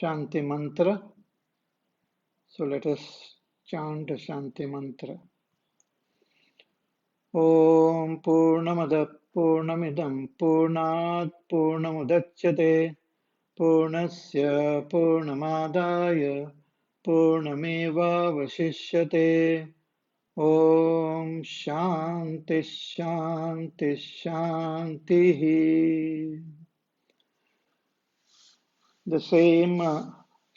Shantih Mantra. So let us chant the Shantih Mantra. Om Purnamada Purnamidam Purnat Purnamudachyate Purnasya Purnamadaya Purnameva Vasishyate. Om Shanti Shanti Shanti. The same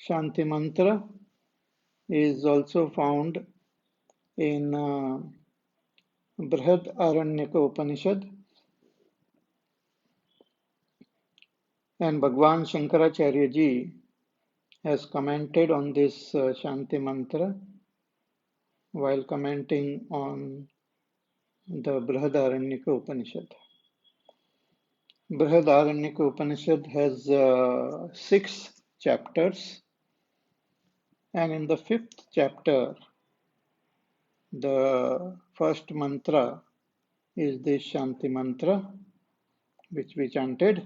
Shanti Mantra is also found in Brihad Aranyaka Upanishad, and Bhagwan Shankaracharya ji has commented on this Shanti Mantra while commenting on the Brihad Aranyaka Upanishad. Brihad Aranyaka Upanishad has 6 chapters, and in the 5th chapter, the first mantra is the Shanti Mantra, which we chanted.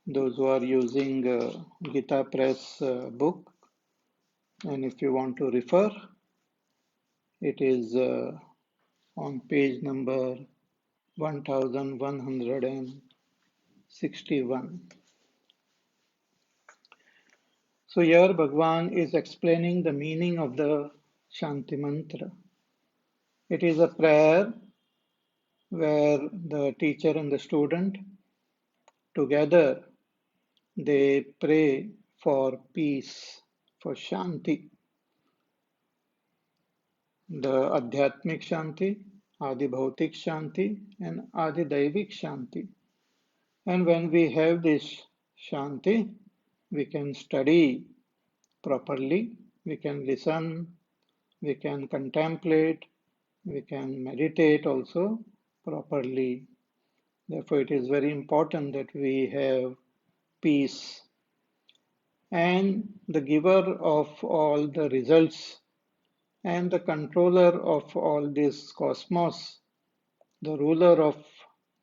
Those who are using Gita Press book, and if you want to refer, it is on page number 1161. So here Bhagwan is explaining the meaning of the Shanti Mantra. It is a prayer where the teacher and the student together they pray for peace, for Shanti, the Adhyatmic Shanti, Adi Bhautik Shanti, and Adi Daivik Shanti. And when we have this Shanti, we can study properly, we can listen, we can contemplate, we can meditate also properly. Therefore, it is very important that we have peace. And the giver of all the results and the controller of all this cosmos, the ruler of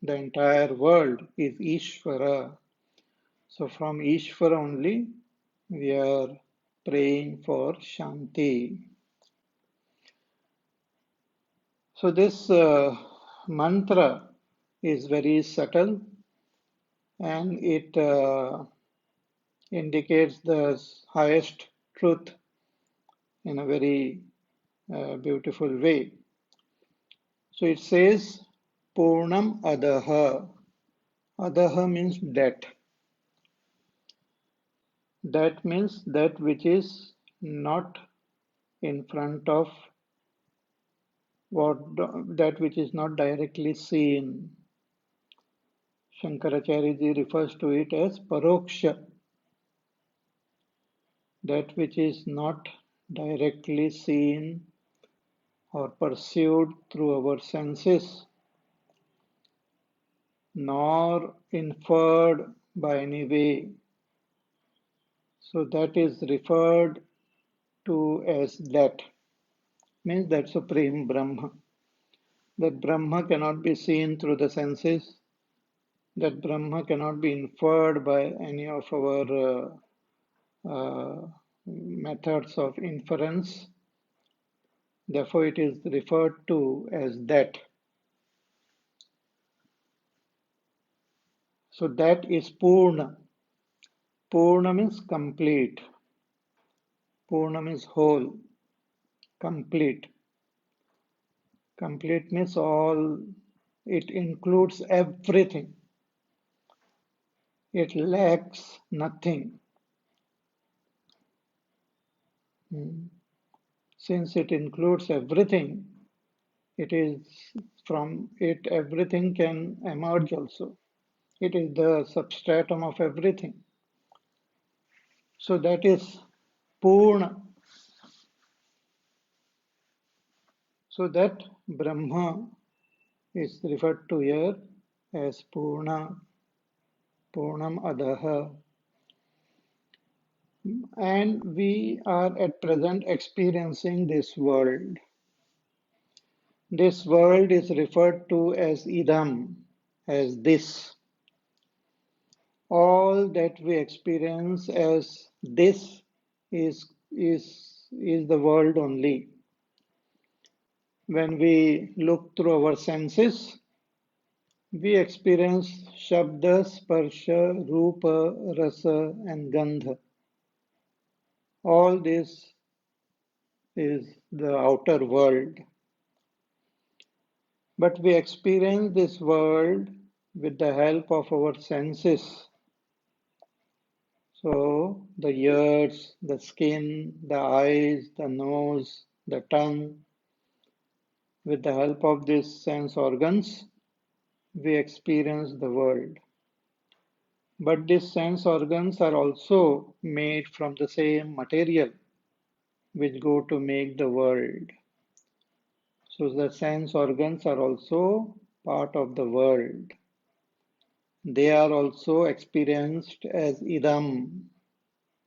the entire world is Ishvara. So from Ishvara only we are praying for Shanti. So this mantra is very subtle, and it indicates the highest truth in a very beautiful way. So it says Purnam Adaha. Adaha means that. That means that which is not in front of what, that which is not directly seen. Shankaracharya ji refers to it as paroksha, that which is not directly seen or pursued through our senses, nor inferred by any way. So that is referred to as that, means that Supreme Brahma. That Brahma cannot be seen through the senses, that Brahma cannot be inferred by any of our methods of inference. Therefore, it is referred to as that. So that is Purna. Purna means complete. Purna means whole, complete. Complete means all, it includes everything. It lacks nothing. Since it includes everything, it is from it everything can emerge also. It is the substratum of everything. So that is Purna. So that Brahma is referred to here as Purna, Purnam Adaha. And we are at present experiencing this world. This world is referred to as Idam, as this. all that we experience as this is the world only. When we look through our senses, we experience Shabda, Sparsha, Rupa, Rasa, and Gandha. All this is the outer world. But we experience this world with the help of our senses. So, the ears, the skin, the eyes, the nose, the tongue, with the help of these sense organs, we experience the world. But these sense organs are also made from the same material which go to make the world. So the sense organs are also part of the world. They are also experienced as idam,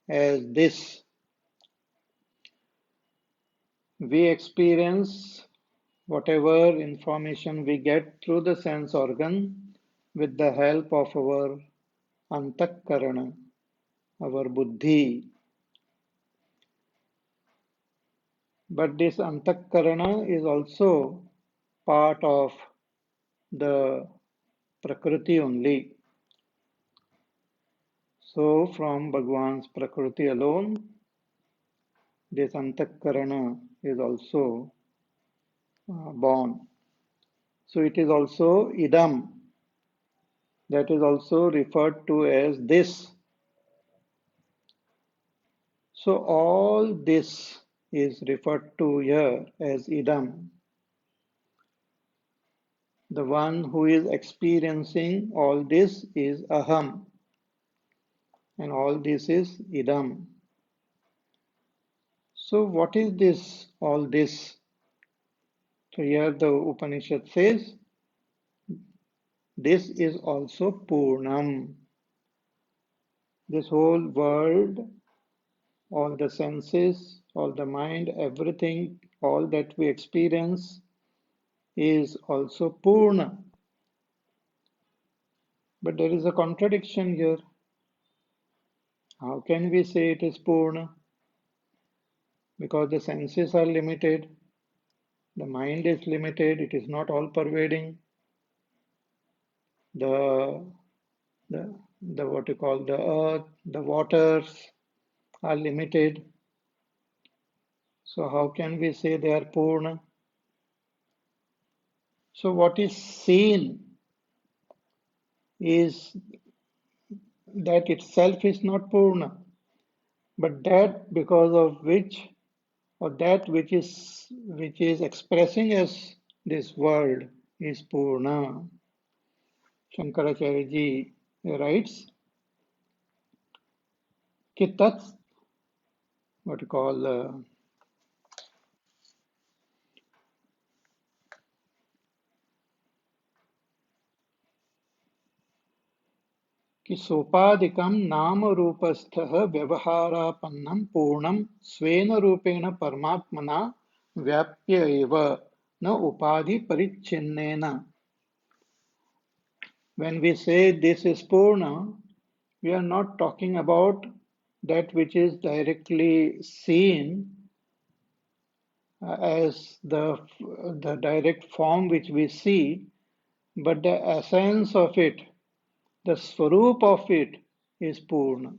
as this. We experience whatever information we get through the sense organ with the help of our antakkarana, our buddhi. But this antakkarana is also part of the prakriti only. So from Bhagwan's prakriti alone, this antakkarana is also born. So it is also idam, that is also referred to as this. So all this is referred to here as idam. The one who is experiencing all this is aham, and all this is idam. So what is this, all this? So here the Upanishad says, this is also Purnam. This whole world, all the senses, all the mind, everything, all that we experience is also Purna. But there is a contradiction here. How can we say it is Purna? Because the senses are limited, the mind is limited, it is not all pervading. The, the what you call the earth, the waters are limited. So how can we say they are Purna? So what is seen is that itself is not Purna, but that because of which, or that which is expressing as this world is Purna. Shankaracharya ji writes कि that's what you call कि सोपाधिकं नाम रूपस्थः व्यवहारापन्नं पूर्णं स्वेन रूपेण परमात्मना व्याप्य एव न उपाधि परिच्छिन्नेन. When we say this is Purna, we are not talking about that which is directly seen as the direct form which we see, but the essence of it, the swarup of it is Purna.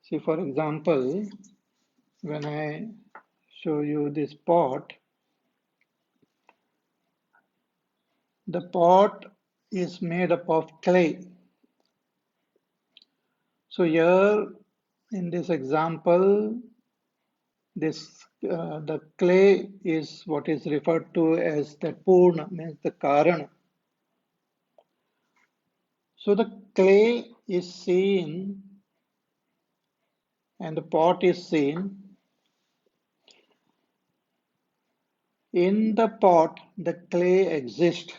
See, for example, when I show you this pot, the pot is made up of clay. So here in this example, the clay is what is referred to as the Purna, means the Karana. So the clay is seen and the pot is seen. In the pot, the clay exists.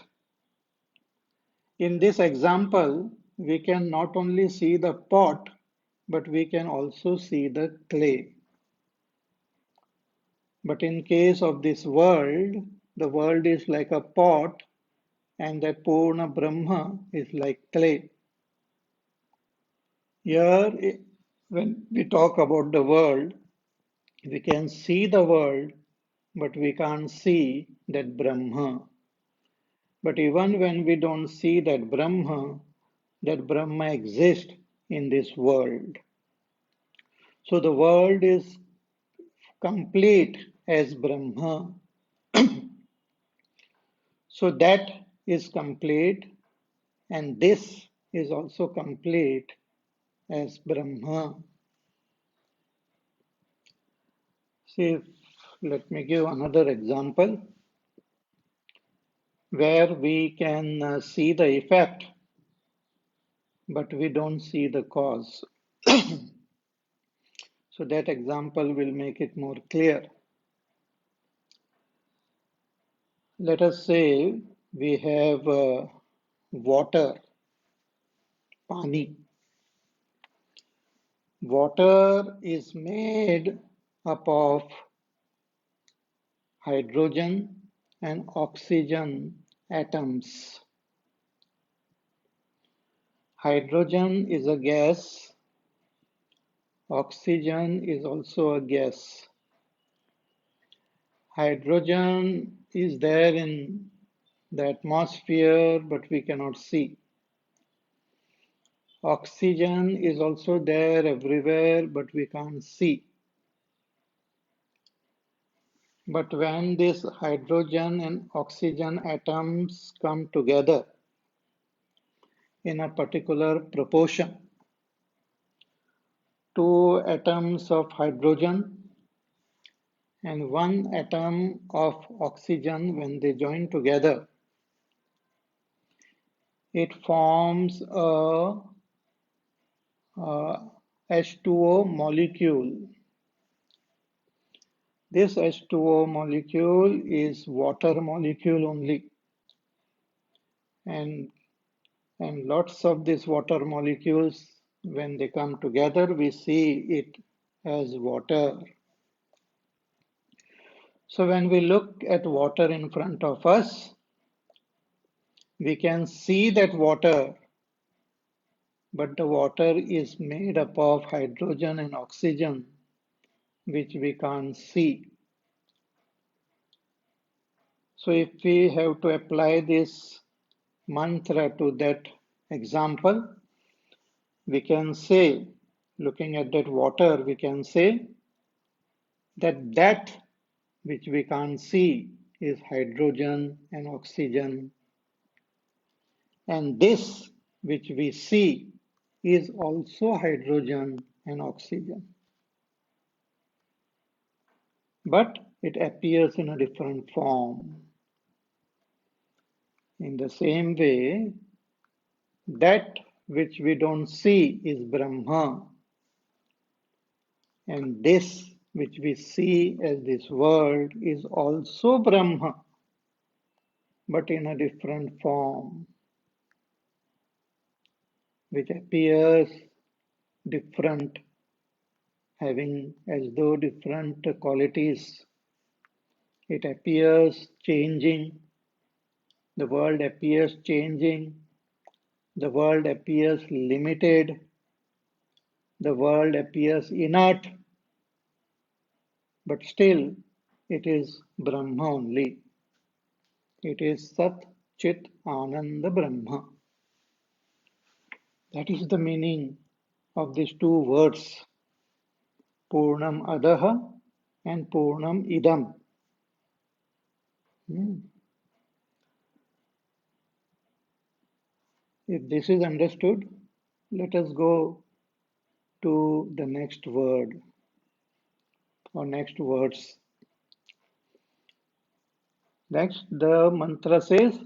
In this example, we can not only see the pot, but we can also see the clay. But in case of this world, the world is like a pot and that Purna Brahma is like clay. Here, when we talk about the world, we can see the world, but we can't see that Brahma. But even when we don't see that Brahma exists in this world. So the world is complete as Brahma. So that is complete, and this is also complete as Brahma. See, let me give another example where we can see the effect, but we don't see the cause. So that example will make it more clear. Let us say we have water, pani. Water is made up of hydrogen and oxygen atoms. Hydrogen is a gas, oxygen is also a gas. Hydrogen is there in the atmosphere, but we cannot see. Oxygen is also there everywhere, but we can't see. But when these hydrogen and oxygen atoms come together in a particular proportion, two atoms of hydrogen and one atom of oxygen, when they join together, it forms a H2O molecule. This H2O molecule is water molecule only, and lots of these water molecules, when they come together, we see it as water. So when we look at water in front of us, we can see that water, but the water is made up of hydrogen and oxygen, which we can't see. So if we have to apply this mantra to that example, we can say, looking at that water, we can say that which we can't see is hydrogen and oxygen, and this which we see is also hydrogen and oxygen, but it appears in a different form. In the same way, that which we don't see is Brahma, and this which we see as this world is also Brahma, but in a different form, which appears different, having as though different qualities. It appears changing, the world appears changing, the world appears limited, the world appears inert, but still it is Brahma only. It is Sat Chit Ananda Brahma. That is the meaning of these two words, Purnam Adaha and Purnam Idam. If this is understood, let us go to the next word or next words. Next, the mantra says,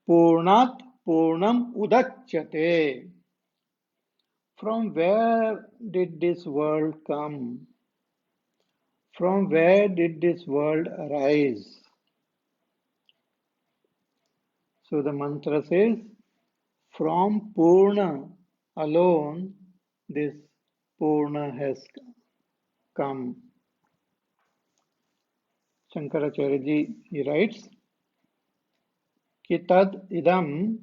Purnat Purnam Udachyate. From where did this world come? From where did this world arise? So the mantra says, from Purna alone, this Purna has come. Shankaracharya ji, he writes, Kitad idam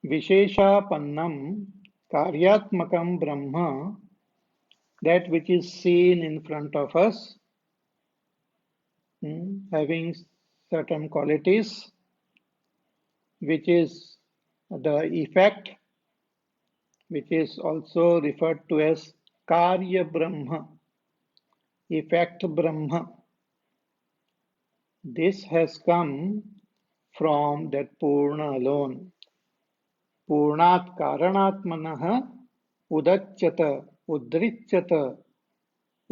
Visheshapannam Karyatmakam Brahma, that which is seen in front of us, having certain qualities, which is the effect, which is also referred to as Karya Brahma, effect Brahma. This has come from that Purna alone. Purnat Karanatmanah Udachyata Udrichyata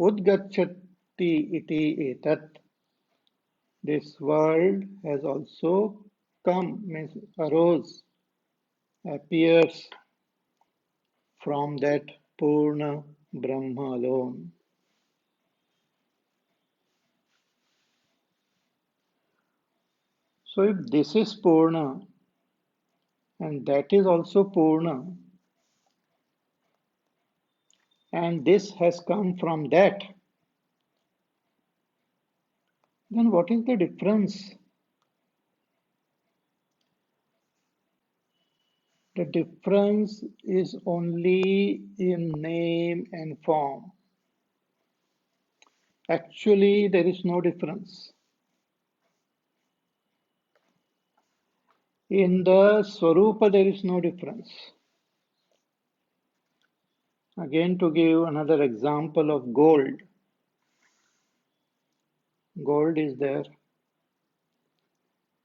Udgachyati iti etat. This world has also come, means arose, appears from that Purna Brahma alone. So if this is Purna and that is also Purna and this has come from that, then what is the difference? The difference is only in name and form. Actually, there is no difference. In the Swarupa, there is no difference. Again, to give another example of gold. Gold is there,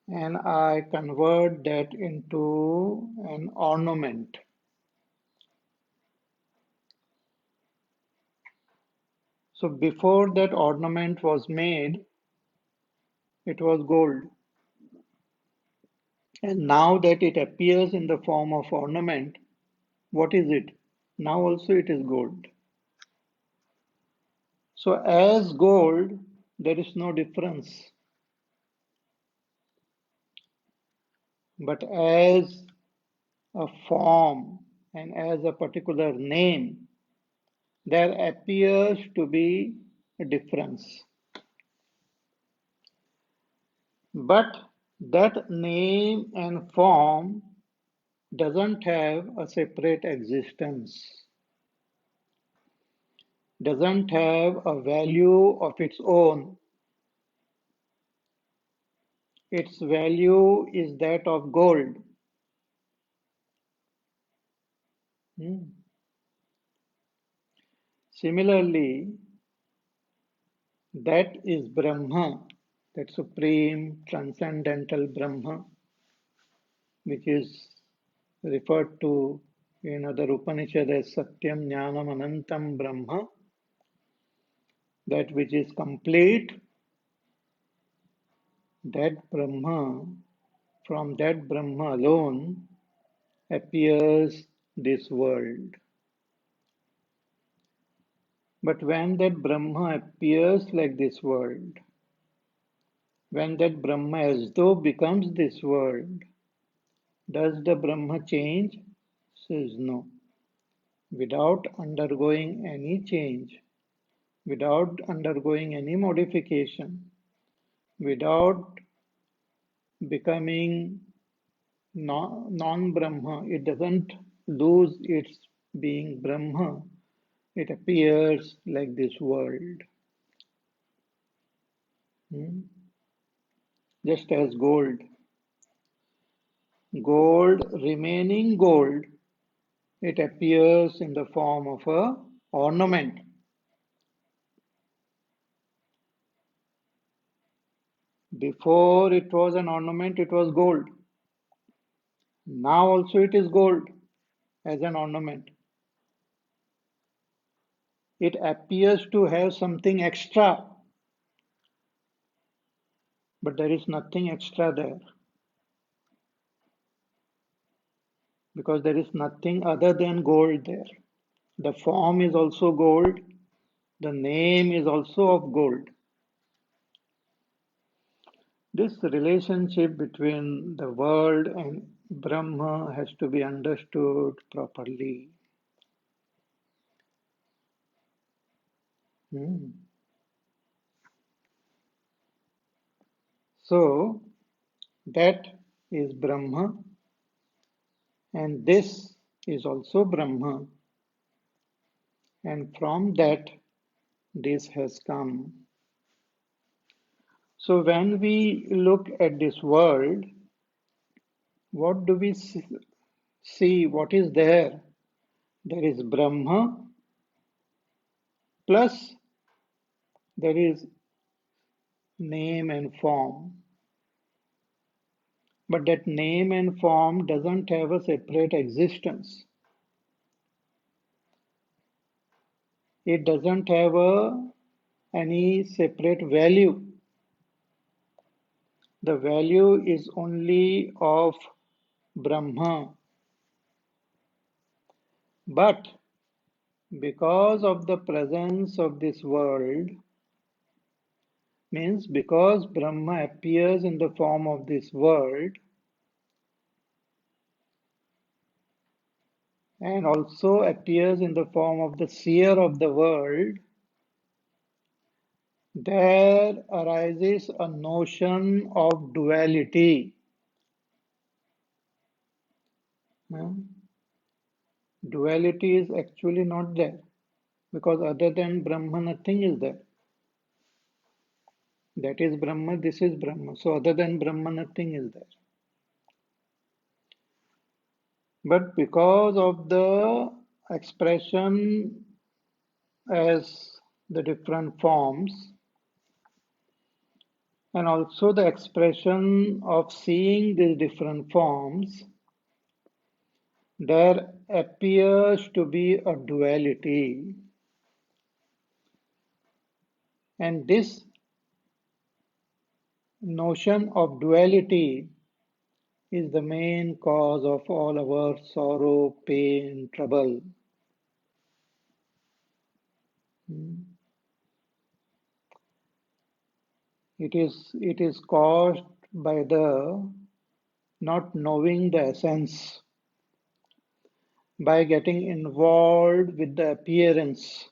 and I convert that into an ornament. So before that ornament was made, it was gold. And now that it appears in the form of ornament, what is it? Now also it is gold. So as gold, there is no difference. But as a form and as a particular name, there appears to be a difference. But that name and form doesn't have a separate existence, doesn't have a value of its own. Its value is that of gold. Similarly, that is Brahma, that supreme transcendental Brahma, which is referred to in other Upanishad as Satyam Jnanam Anantam Brahma, that which is complete, that Brahma, from that Brahma alone appears this world. But when that Brahma appears like this world, when that Brahma as though becomes this world, does the Brahma change? Says no. Without undergoing any change, without undergoing any modification, without becoming non-Brahma, it doesn't lose its being Brahma. It appears like this world. Just as gold. Gold remaining gold, it appears in the form of a ornament. Before it was an ornament, it was gold. Now also it is gold as an ornament. It appears to have something extra, but there is nothing extra there because there is nothing other than gold there. The form is also gold, the name is also of gold. This relationship between the world and Brahma has to be understood properly. So, that is Brahma, and this is also Brahma, and from that this has come. So when we look at this world, what do we see? What is there? There is Brahma plus there is name and form. But that name and form doesn't have a separate existence. It doesn't have any separate value. The value is only of Brahma. But because of the presence of this world, means because Brahma appears in the form of this world and also appears in the form of the seer of the world, there arises a notion of duality. Duality is actually not there because other than Brahma, nothing is there. That is Brahma, this is Brahma. So other than Brahma, nothing is there. But because of the expression as the different forms and also the expression of seeing these different forms, there appears to be a duality. And this notion of duality is the main cause of all our sorrow, pain, trouble. It is caused by the not knowing the essence, by getting involved with the appearance.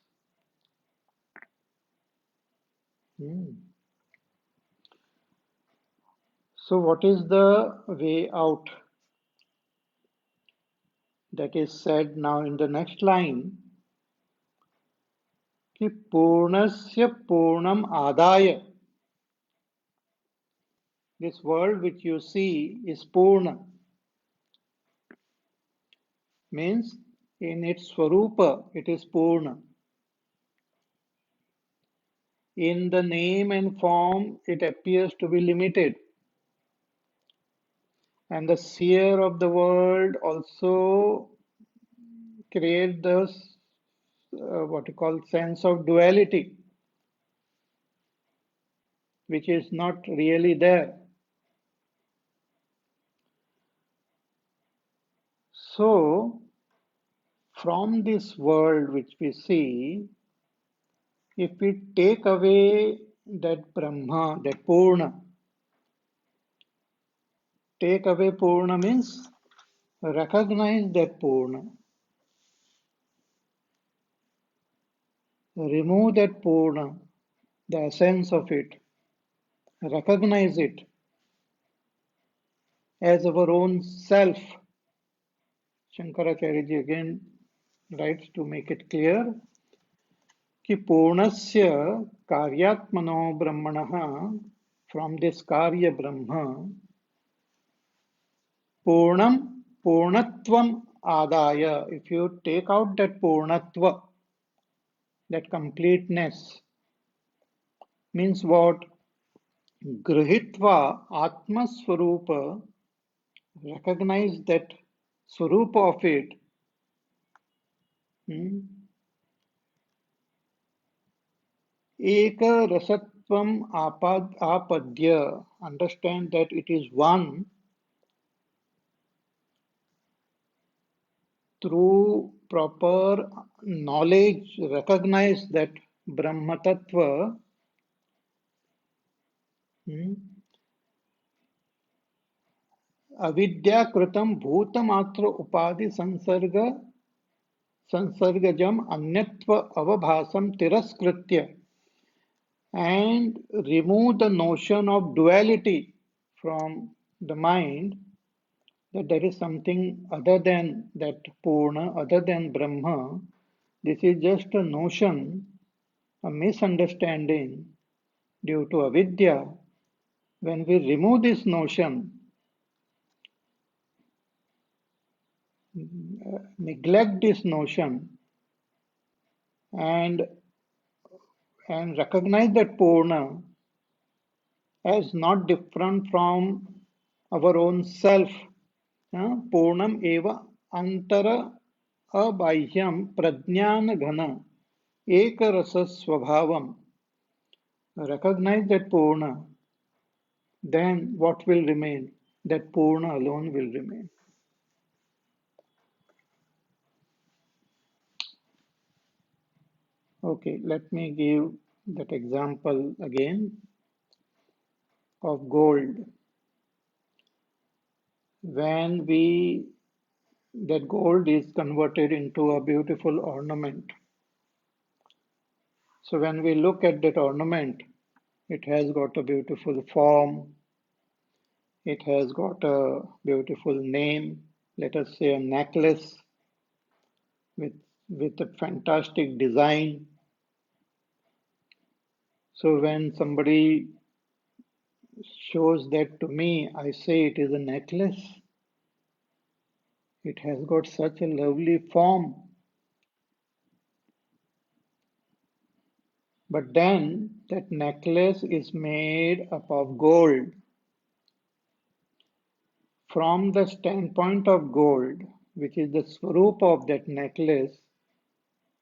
So what is the way out? That is said now in the next line. कि पूर्णस्य पूर्णम आदाय. This world which you see is Purna. Means in its Swarupa it is Purna. In the name and form it appears to be limited. And the seer of the world also create this what you call sense of duality, which is not really there. So from this world which we see, if we take away that Brahma, that Purna, take away Purna means recognize that Purna. Remove that Purna, the essence of it. Recognize it as our own self. Shankaracharya ji again writes to make it clear कि पूर्णस्य कार्यात्मनो ब्रह्मणः, from this कार्य ब्रह्म, पूर्णम पूर्णत्वम adaya. If you take out that purnatva, that completeness, means what? Grihitva atma swarupa, recognize that swarupa of it. Eka rasatvam apadya, understand that it is one through proper knowledge, recognize that Brahma Tattva. Avidya kritam bhutamatra upadi sansargajam anyatva avabhasam tiraskritya, and remove the notion of duality from the mind, that there is something other than that Purna, other than Brahma. This is just a notion, a misunderstanding due to avidya. When we remove this notion, neglect this notion, and recognize that Purna as not different from our own self. Purnam eva antara abahyam prajnana ghana ekarasa swabhavam. Recognize that Purna, then what will remain? That Purna alone will remain. Okay, let me give that example again of gold. When that gold is converted into a beautiful ornament. So when we look at that ornament, it has got a beautiful form, it has got a beautiful name, let us say a necklace with, with a fantastic design. So when somebody shows that to me, I say it is a necklace. It has got such a lovely form. But then that necklace is made up of gold. From the standpoint of gold, which is the swarup of that necklace,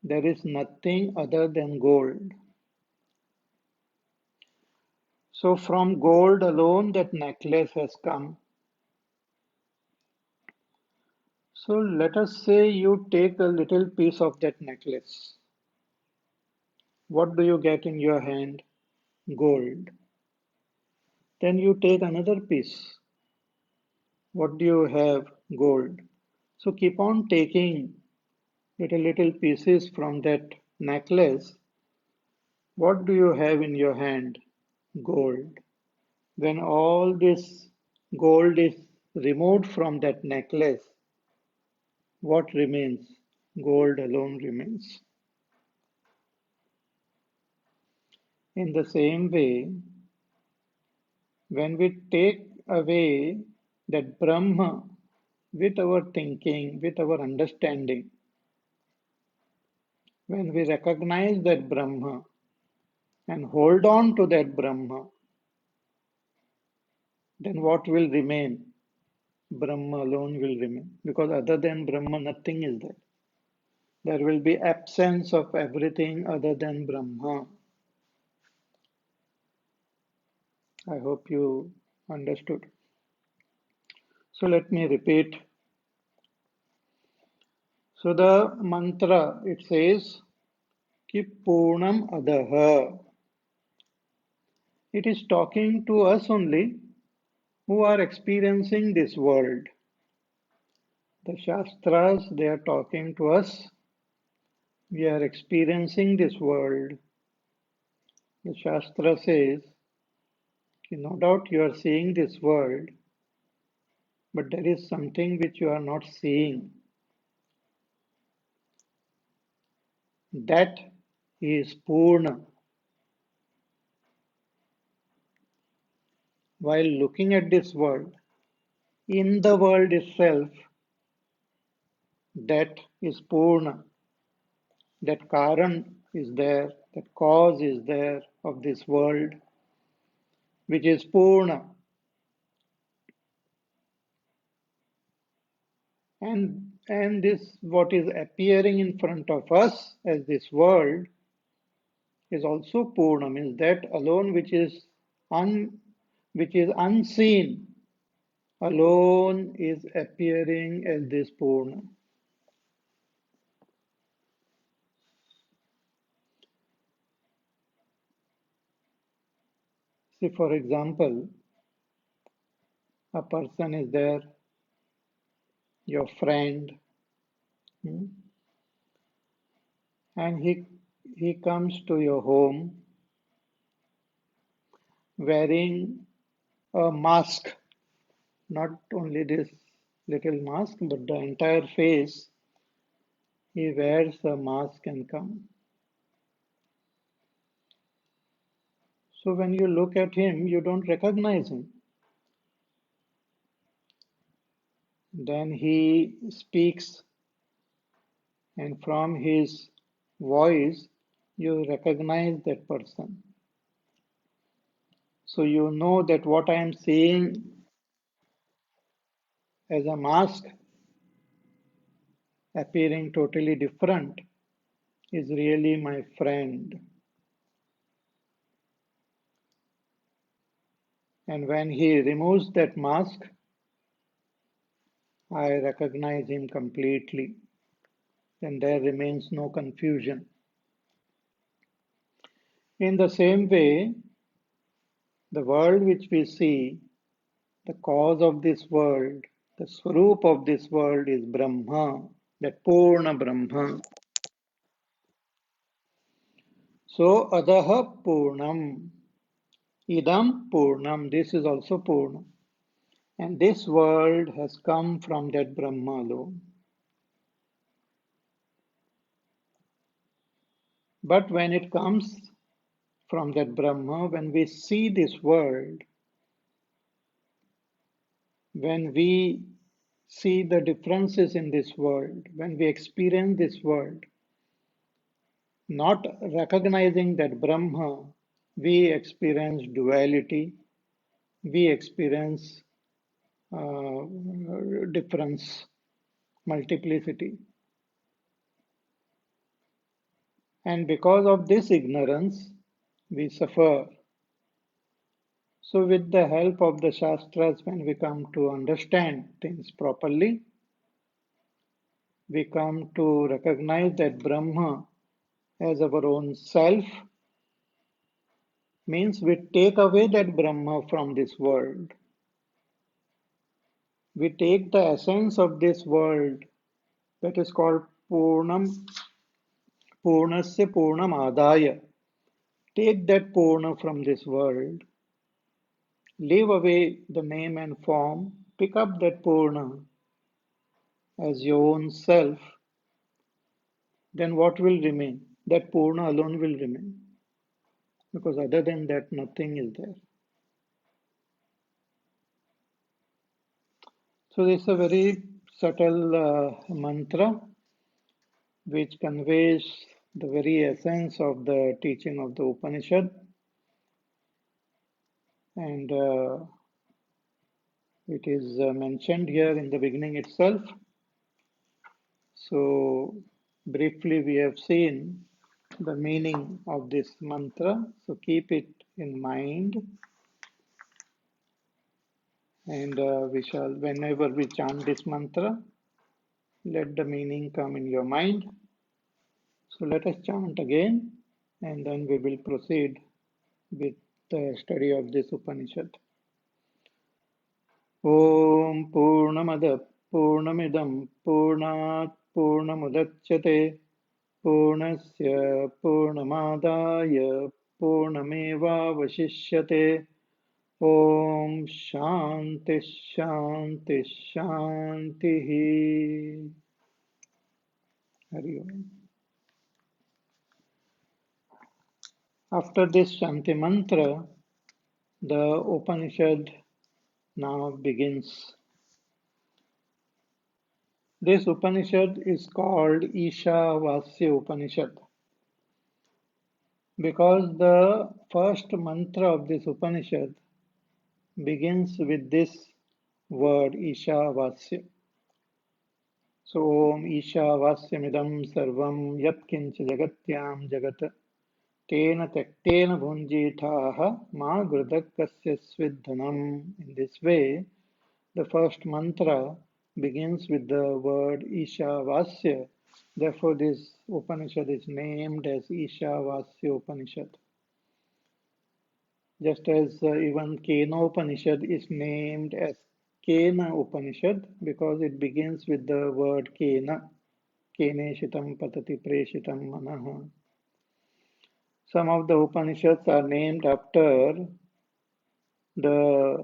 there is nothing other than gold. So from gold alone that necklace has come. So let us say you take a little piece of that necklace. What do you get in your hand? Gold. Then you take another piece. What do you have? Gold. So keep on taking little pieces from that necklace. What do you have in your hand? Gold. When all this gold is removed from that necklace, what remains? Gold alone remains. In the same way, when we take away that Brahma with our thinking, with our understanding, when we recognize that Brahma and hold on to that Brahma, then what will remain? Brahma alone will remain. Because other than Brahma, nothing is there. There will be absence of everything other than Brahma. I hope you understood. So let me repeat. So the mantra, it says, Ki Purnam Adaha. It is talking to us only who are experiencing this world. The Shastras, they are talking to us. We are experiencing this world. The Shastra says, no doubt you are seeing this world, but there is something which you are not seeing. That is Purna. While looking at this world, in the world itself, that is Purna. That Karan is there, that cause is there of this world, which is Purna. And this, what is appearing in front of us as this world, is also Purna, means that alone which is unseen, alone is appearing as this Purna. See, for example, a person is there, your friend, hmm, and he comes to your home wearing a mask. Not only this, little mask, but the entire face, he wears a mask and come. So when you look at him, you don't recognize him. Then he speaks, and from his voice, you recognize that person. So you know that what I am seeing as a mask appearing totally different is really my friend. And when he removes that mask, I recognize him completely. Then there remains no confusion. In the same way, the world which we see, the cause of this world, the swarup of this world is Brahma, that Purna Brahma. So Adaha Purnam, Idam Purnam, this is also Purna. And this world has come from that Brahma alone. But when it comes from that Brahma, when we see this world, when we see the differences in this world, when we experience this world, not recognizing that Brahma, we experience duality, we experience uh, difference, multiplicity. And because of this ignorance, we suffer. So, with the help of the Shastras, when we come to understand things properly, we come to recognize that Brahma as our own self, means we take away that Brahma from this world. We take the essence of this world that is called Purnam, Purnasya Purnam Adaya. Take that Purna from this world, leave away the name and form, pick up that Purna as your own self, then what will remain? That Purna alone will remain. Because other than that, nothing is there. So this is a very subtle mantra which conveys the very essence of the teaching of the Upanishad. And it is mentioned here in the beginning itself. So briefly we have seen the meaning of this mantra. So keep it in mind. And we shall, whenever we chant this mantra, let the meaning come in your mind. So let us chant again, and then we will proceed with the study of this Upanishad. Om Purnamada Purnamidam Purnat Purnamudachyate Purnasya Purnamadaya Purnameva Vashishyate Om Shanti Shanti Shanti. Hari Om. After this Shanti Mantra, the Upanishad now begins. This Upanishad is called Ishavasya Upanishad because the first mantra of this Upanishad begins with this word Ishavasya. So Om Ishavasyamidam Sarvam Yatkincha Jagatyam Jagat Tena Tektena Bhunjithaha Ma Gurdakasya Svidhanam. In this way, the first mantra begins with the word Ishavasya. Therefore, this Upanishad is named as Ishavasya Upanishad. Just as even Kena Upanishad is named as Kena Upanishad because it begins with the word Kena. Keneshitam patati preshitam manaha. Some of the Upanishads are named after the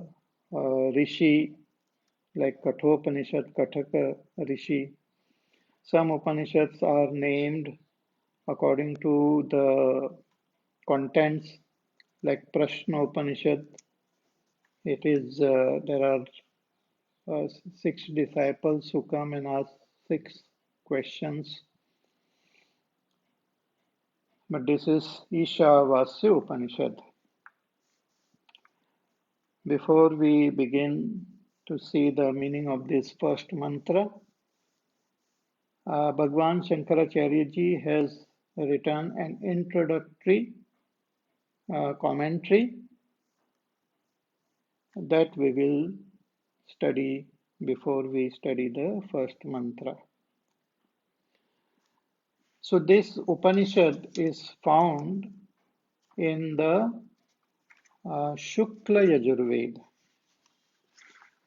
rishi like Kathopanishad, Kathaka Rishi. Some Upanishads are named according to the contents, like Prashna Upanishad. It is there are six disciples who come and ask six questions. But this is Ishavasya Upanishad. Before we begin to see the meaning of this first mantra, Bhagwan Shankaracharya ji has written an introductory commentary that we will study before we study the first mantra. So this Upanishad is found in the Shukla Yajurveda,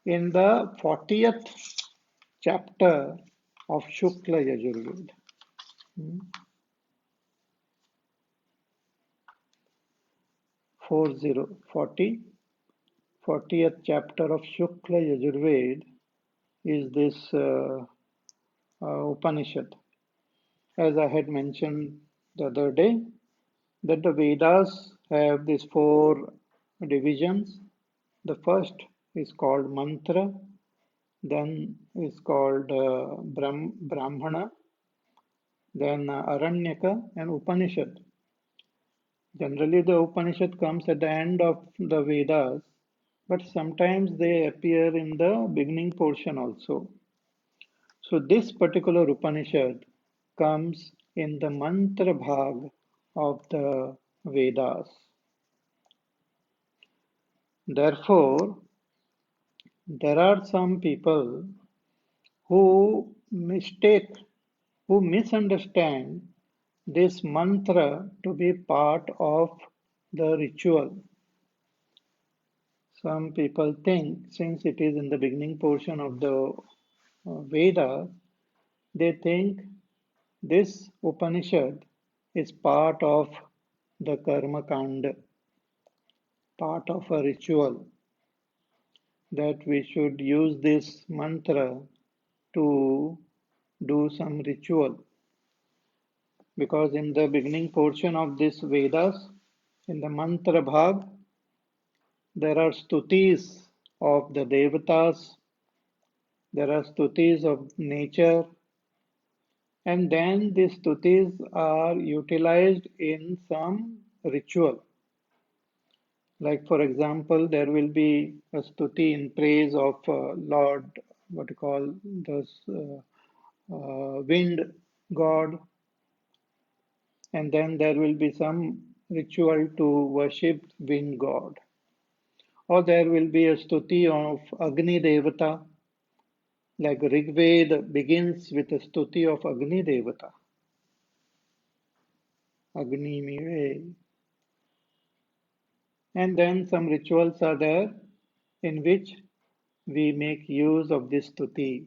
in the 40th chapter of Shukla Yajurveda. 40th chapter of Shukla Yajurveda is this Upanishad. As I had mentioned the other day, that the Vedas have these four divisions. The first is called Mantra, then is called Brahmana, then Aranyaka and Upanishad. Generally, the Upanishad comes at the end of the Vedas, but sometimes they appear in the beginning portion also. So this particular Upanishad comes in the Mantra Bhag of the Vedas. Therefore, there are some people who misunderstand this mantra to be part of the ritual. Some people think, since it is in the beginning portion of the Veda, they think this Upanishad is part of the Karma Kanda, part of a ritual, that we should use this mantra to do some ritual. Because in the beginning portion of this Vedas, in the Mantra Bhag, there are stutis of the Devatas, there are stutis of nature, and then these stutis are utilized in some ritual. Like, for example, there will be a stuti in praise of Lord, what you call this wind god, and then there will be some ritual to worship wind god. Or there will be a stuti of Agni Devata, like Rig Veda begins with a stuti of Agni Devata. Agni Mive. And then some rituals are there in which we make use of this stuti.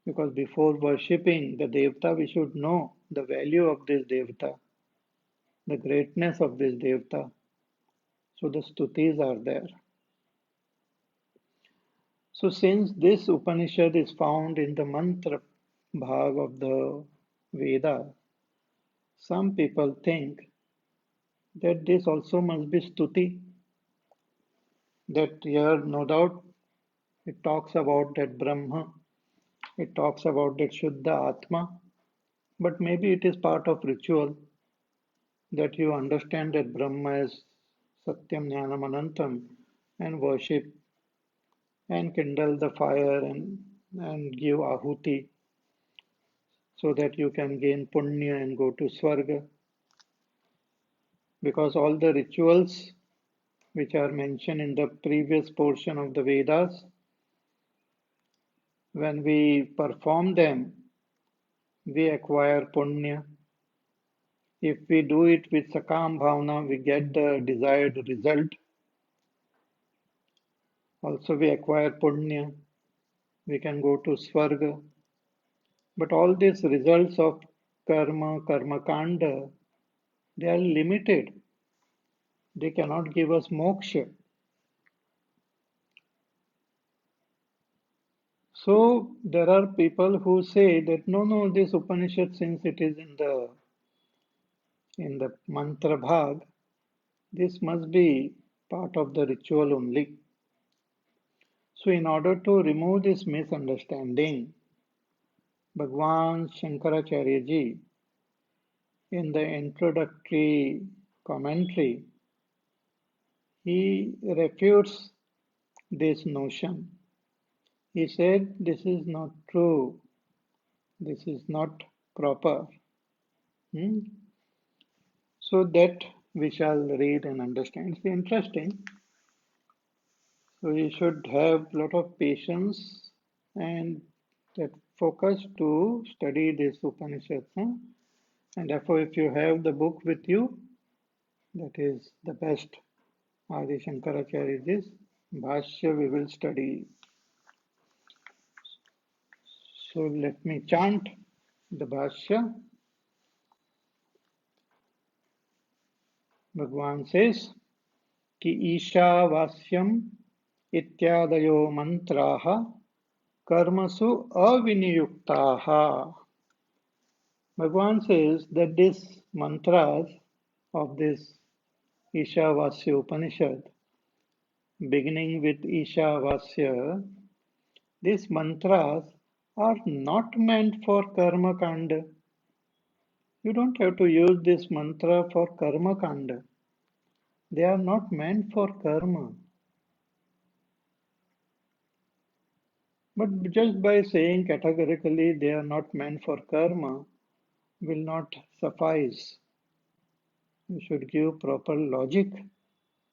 Because before worshipping the Devata, we should know the value of this Devata, the greatness of this Devata. So the stutis are there. So since this Upanishad is found in the mantra bhag of the Veda, some people think that this also must be stuti, that here no doubt it talks about that Brahma, it talks about that Shuddha Atma, but maybe it is part of ritual that you understand that Brahma is Satyam Jnanam Anantam and worship and kindle the fire and give ahuti so that you can gain punya and go to Swarga. Because all the rituals which are mentioned in the previous portion of the Vedas, when we perform them, we acquire punya. If we do it with sakam bhavana, we get the desired result. Also, we acquire punya. We can go to Swarga. But all these results of karma kanda, they are limited. They cannot give us moksha. So there are people who say that no, this Upanishad, since it is in the mantra bhag, this must be part of the ritual only. So in order to remove this misunderstanding, Bhagwan Shankaracharya ji, in the introductory commentary, he refutes this notion. He said, this is not true, this is not proper. Hmm? So that we shall read and understand. It's interesting. So we should have a lot of patience and that focus to study this Upanishads. And therefore, if you have the book with you, that is the best. Adi Shankaracharya's Bhashya we will study. So let me chant the Bhashya. Bhagwan says, Ki Ishavasya इत्यादयो मंत्राः कर्मसु aviniyuktaha. Bhagwan says that these mantras of this Ishavasya Upanishad, beginning with Ishavasya, these mantras are not meant for karma kanda. You don't have to use this mantra for karma kanda. They are not meant for karma. But just by saying categorically they are not meant for karma will not suffice. You should give proper logic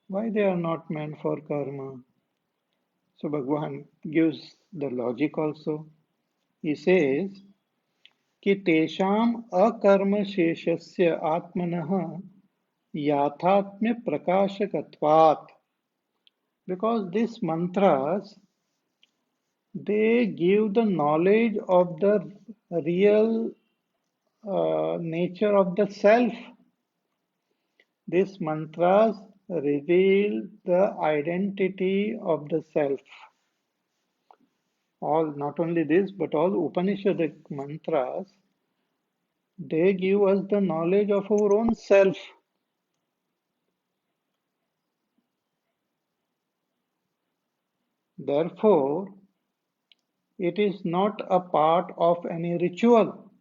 why they are not meant for karma. So Bhagwan gives the logic also. He says कि तेषाम् अकर्म शेषस्य आत्मनः याथात्म्य प्रकाशकत्वात्. Because these mantras, they give the knowledge of the real nature of the self. These mantras reveal the identity of the self. All, not only this, but all Upanishadic mantras, they give us the knowledge of our own self. Therefore, it is not a part of any ritual.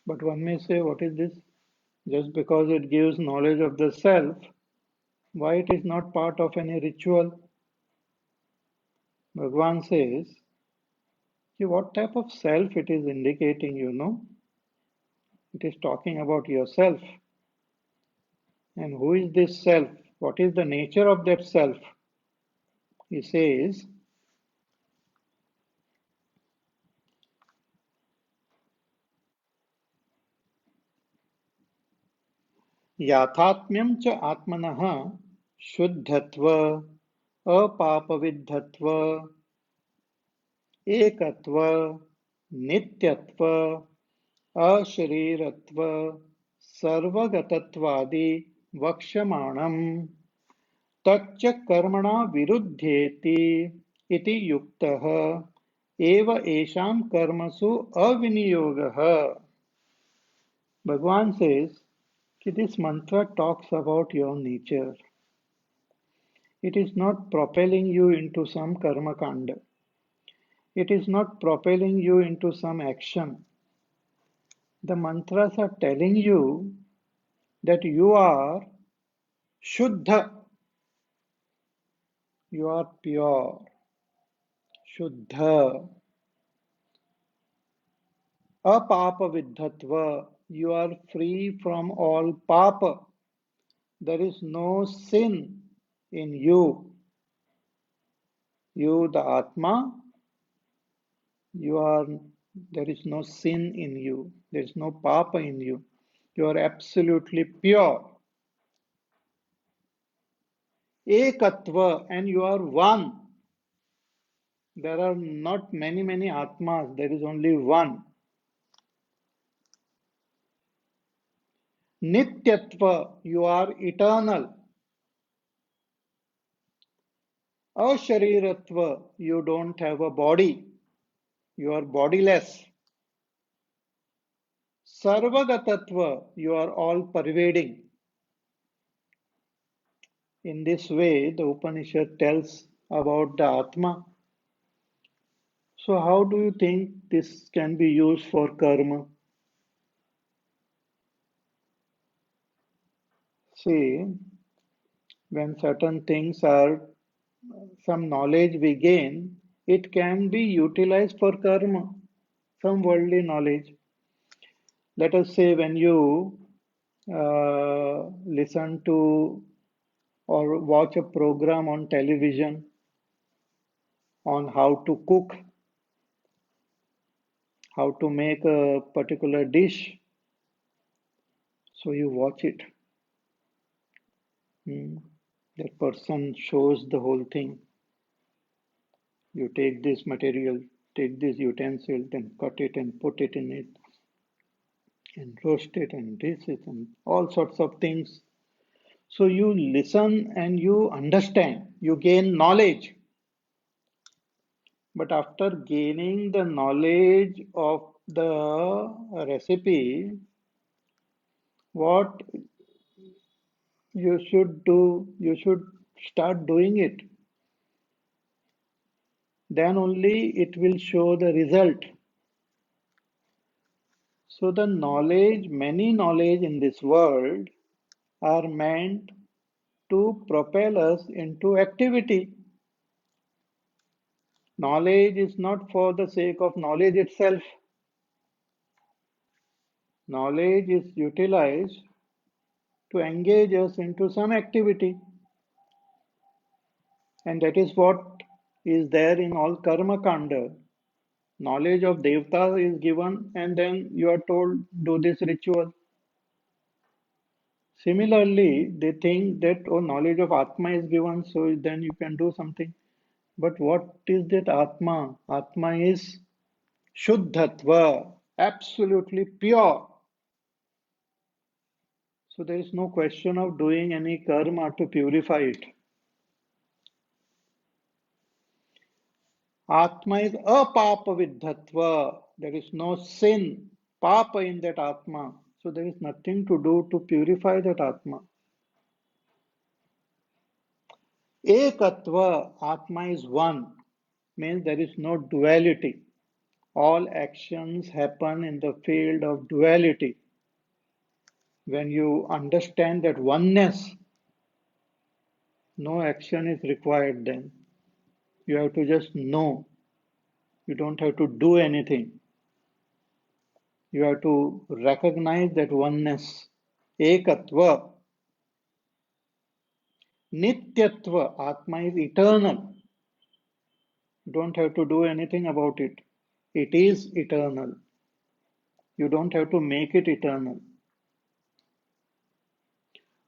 But one may say, what is this? Just because it gives knowledge of the self, why it is not part of any ritual? Bhagwan says, what type of self it is indicating, you know? It is talking about yourself. And who is this self? What is the nature of that self? He says, याथात्म्यं च आत्मनः शुद्धत्व अपापविद्धत्व एकत्व नित्यत्व अशरीरत्व सर्वगतत्वादि वक्ष्यमाणम् तच्च कर्मणा विरुध्येति इति युक्तः एव एषां कर्मसु अविनियोगः. Bhagwan says that this mantra talks about your nature. It is not propelling you into some karma kanda. It is not propelling you into some action. The mantras are telling you that you are Shuddha, you are pure, Shuddha, Apapa Viddhatva, you are free from all papa. There is no sin in you. You, the Atma, you are, there is no sin in you. There is no papa in you. You are absolutely pure. Ekatva, and you are one. There are not many Atmas, there is only one. Nityatva, you are eternal. Ashariratva, you don't have a body, you are bodiless. Sarvagatatva, you are all pervading. In this way, the Upanishad tells about the Atma. So, how do you think this can be used for karma? See, when certain things are some knowledge we gain, it can be utilized for karma, some worldly knowledge. Let us say when you listen to or watch a program on television on how to cook, how to make a particular dish, so you watch it. Hmm. That person shows the whole thing. You take this material, take this utensil, then cut it and put it in it, and roast it, and this it, and all sorts of things. So you listen and you understand, you gain knowledge. But after gaining the knowledge of the recipe, what you should do, you should start doing it. Then only it will show the result. So the knowledge, many knowledge in this world are meant to propel us into activity. Knowledge is not for the sake of knowledge itself. Knowledge is utilized to engage us into some activity. And that is what is there in all karma kanda. Knowledge of devta is given, and then you are told, do this ritual. Similarly, they think that, oh, knowledge of Atma is given, so then you can do something. But what is that Atma? Atma is Shuddhatva, absolutely pure. So there is no question of doing any karma to purify it. Atma is apapa vidhatva. There is no sin, papa in that Atma. So there is nothing to do to purify that Atma. Ekatva, Atma is one, means there is no duality. All actions happen in the field of duality. When you understand that oneness, no action is required then. You have to just know. You don't have to do anything. You have to recognize that oneness. Ekatva. Nityatva. Atma is eternal. You don't have to do anything about it. It is eternal. You don't have to make it eternal.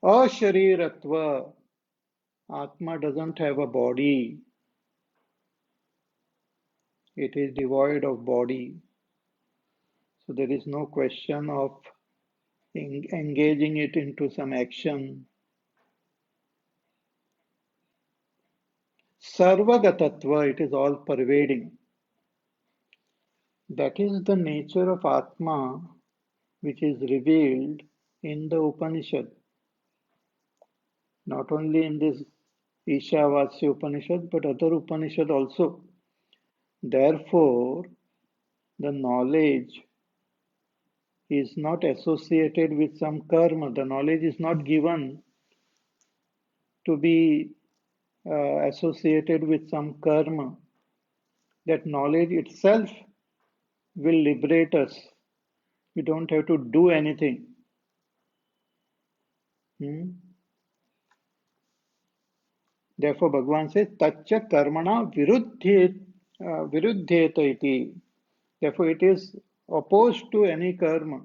Ashariratva. Atma doesn't have a body. It is devoid of body. So there is no question of engaging it into some action. Sarvagatatva, it is all pervading. That is the nature of Atma which is revealed in the Upanishad. Not only in this Ishavasya Upanishad, but other Upanishad also. Therefore, the knowledge is not associated with some karma. The knowledge is not given to be associated with some karma. That knowledge itself will liberate us. We don't have to do anything. Hmm? Therefore, Bhagavan says, Tacha karmana viruddheta iti. Therefore, it is opposed to any karma.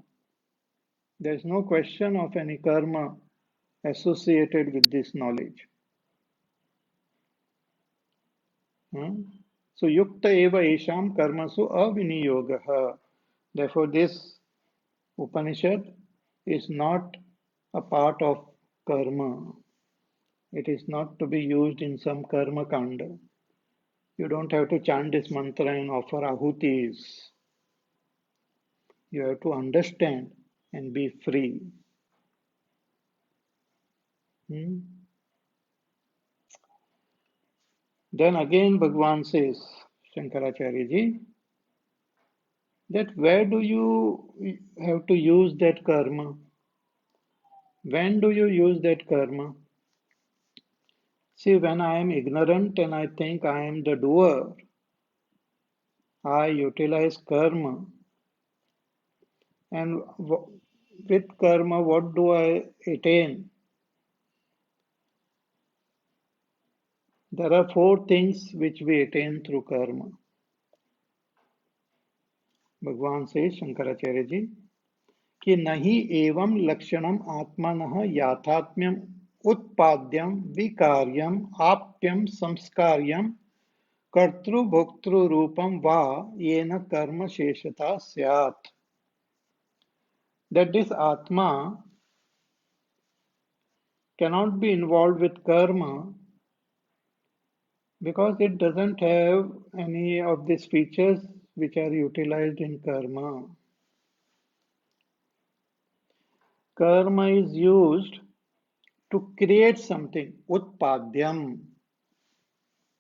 There is no question of any karma associated with this knowledge. Hmm? So, yukta eva esham karmasu aviniyogaha. Therefore, this Upanishad is not a part of karma. It is not to be used in some karma kanda. You don't have to chant this mantra and offer ahutis. You have to understand and be free. Hmm? Then again Bhagavan says, Shankaracharya ji, that where do you have to use that karma? When do you use that karma? See, when I am ignorant and I think I am the doer, I utilize karma. And with karma, what do I attain? There are four things which we attain through karma. Bhagavan says, Shankaracharya ji, कि नहीं एवं लक्षणम आत्मनः याथात्म्यम उत्पाद्यम विकार्यम आप्यम संस्कार्यम कर्तृ रूपम वा येन कर्म शेषता स्यात्. That this atma cannot be involved with karma because it doesn't have any of these features which are utilized in karma. Karma is used to create something, utpadyam.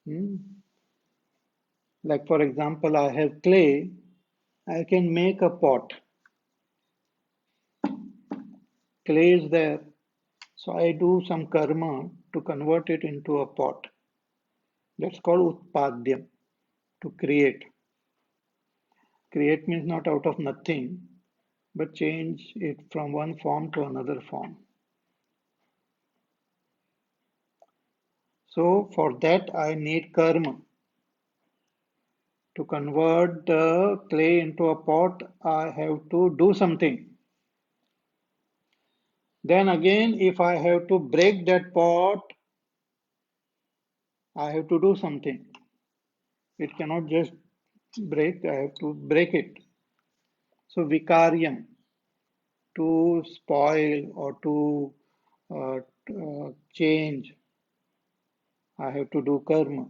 Hmm? Like for example, I have clay, I can make a pot. Clay is there, so I do some karma to convert it into a pot. That's called utpadyam, to create. Create means not out of nothing, but change it from one form to another form. So for that I need karma. To convert the clay into a pot, I have to do something. Then again, if I have to break that pot, I have to do something. It cannot just break, I have to break it. So vikaryam, to spoil or to change, I have to do karma.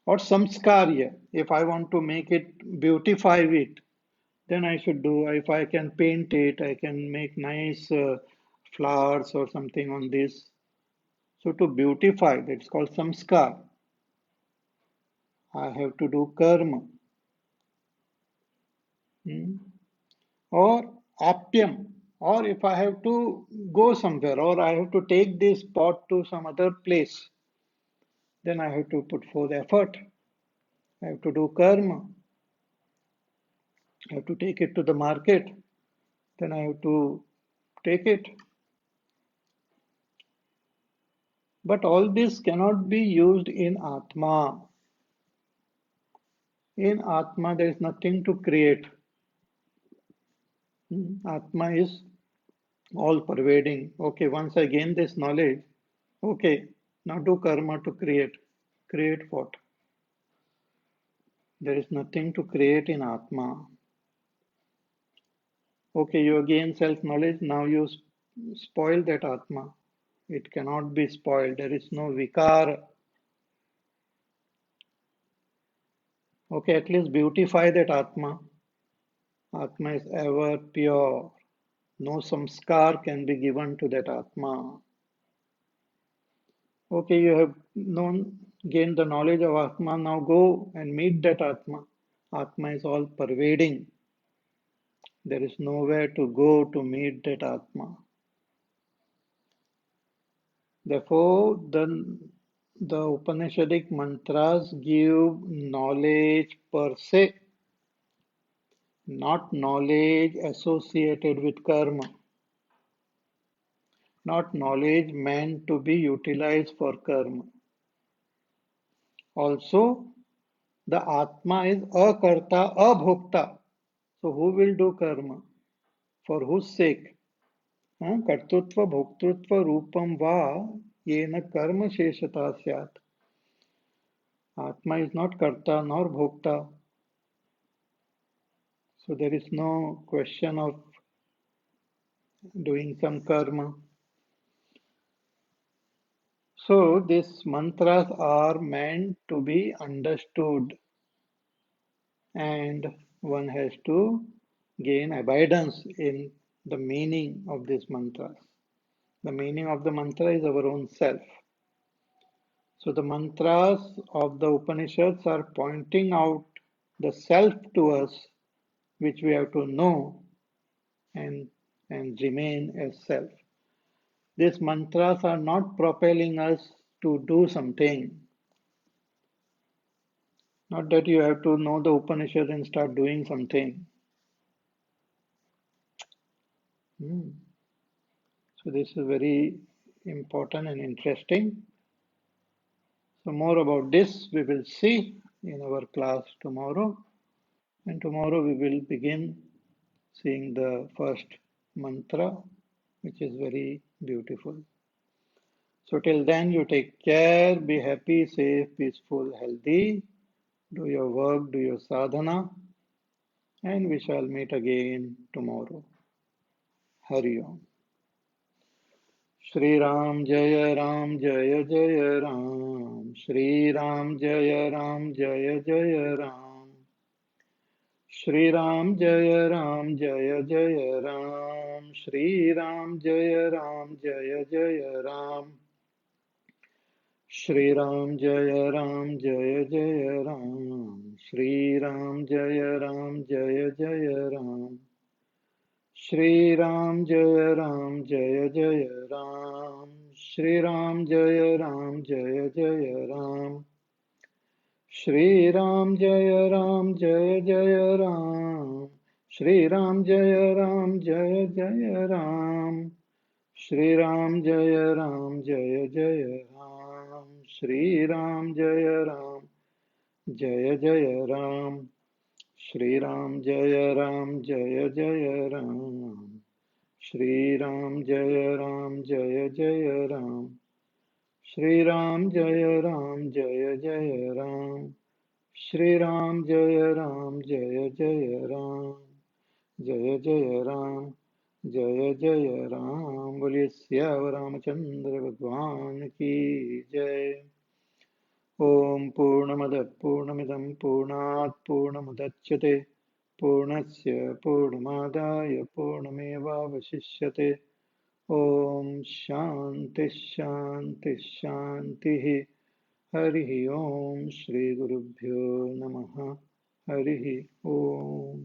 Or samskarya, if I want to make it, beautify it, then I should do, if I can paint it, I can make nice flowers or something on this. So to beautify, that's called samskar. I have to do karma. Hmm? Or apyam, or if I have to go somewhere, or I have to take this pot to some other place, then I have to put forth effort. I have to do karma. I have to take it to the market, then I have to take it. But all this cannot be used in Atma. In Atma, there is nothing to create. Atma is all pervading. Okay, once I gain this knowledge, okay, now do karma to create. Create what? There is nothing to create in Atma. Okay, you gain self knowledge, now you spoil that Atma. It cannot be spoiled. There is no vikar. Okay, at least beautify that Atma. Atma is ever pure. No samskar can be given to that Atma. Okay, you have gained the knowledge of Atma, now go and meet that Atma. Atma is all pervading. There is nowhere to go to meet that Atma. Therefore, the Upanishadic mantras give knowledge per se, not knowledge associated with karma, not knowledge meant to be utilized for karma. Also, the Atma is akarta, abhokta. So, who will do karma? For whose sake? कर्तृत्व भोक्तृत्व रूपम वा येन कर्म शेषता स्यात्. Atma is not karta nor bhokta. So there is no question of doing some karma. So these mantras are meant to be understood, and one has to gain abidance in the meaning of these mantras. The meaning of the mantra is our own self. So the mantras of the Upanishads are pointing out the self to us, which we have to know and, and remain as self. These mantras are not propelling us to do something. Not that you have to know the Upanishad and start doing something. Hmm. So this is very important and interesting. So more about this we will see in our class tomorrow. And tomorrow we will begin seeing the first mantra, which is very beautiful. So till then, you take care, be happy, safe, peaceful, healthy, do your work, do your sadhana, and we shall meet again tomorrow. Hari Om. Shri Ram Jaya Ram Jaya Jaya Ram. Shri Ram Jaya Ram Jaya Jaya Ram. Shri Ram Jaya Ram Jaya Jaya Ram. Shri Ram Jaya Ram Jaya Jaya Ram. Shri Ram Jaya Ram Jaya Jaya Ram. Shri Ram Jaya Ram Jaya Jaya Ram. Shri Ram Jaya Ram Jaya Jaya Ram. Shri Ram Jaya Ram Jaya Jaya Ram. Shri Ram Jaya Ram Jaya Jaya Ram. Shri Ram Jaya Ram Jaya Jaya Ram. Shri Ram Jaya Ram Jaya Jaya Ram. Shri Ram Jaya Ram Jaya Jaya Ram. Shri Ram Jaya Ram Jaya Jaya Ram. Shri Ram Jaya Ram Jaya Jaya Ram. Shri Ram Jaya Ram Jaya Jaya Ram. Shri Ram Jaya Ram Jaya Jaya Ram. Jaya Jaya Ram Jaya Jaya Ram. बोलिए सियावर रामचंद्र भगवान की जय. ॐ पूर्णमदः पूर्णमिदं पूर्णात् पूर्णमुदच्यते पूर्णस्य पूर्णमादाय पूर्णमेवावशिष्यते. ॐ शान्तिः शान्तिः शान्तिः. हरिः ॐ श्रीगुरुभ्यो नमः. हरिः ॐ.